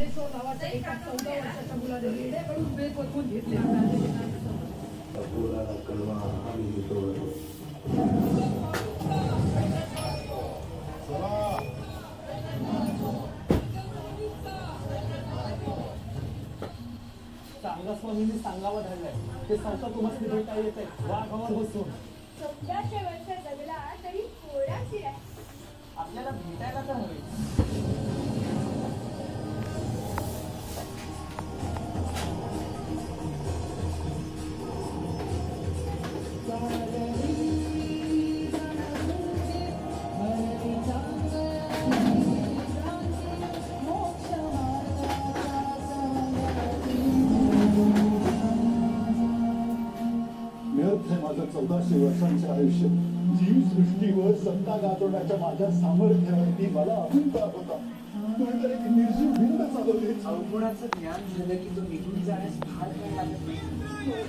ज्ञानेश्वर नावाच्या एका 14 वर्षाच्या मुलाने वेड्याकडून बेत वचवून घेतले. स्वामींनी सांगावं धाडलंय ते संस्था तुम्हाला भेटा येत आहे वाघावर बसून 1400 वर्ष जगला तरी पोराची आहे. आपल्याला भेटायला तर हवे. माझं 1400 वर्षांचे आयुष्य जीवसृष्टीवर सत्ता गाजवण्याच्या माझ्या सामर्थ्यावरती मला अभिप्राय होता. कोणीतरी निर्जीव भिंत चालवली. अवगुणाचं ज्ञान झालं की तो निघून जाण्यास फार वेळ लागत नाही.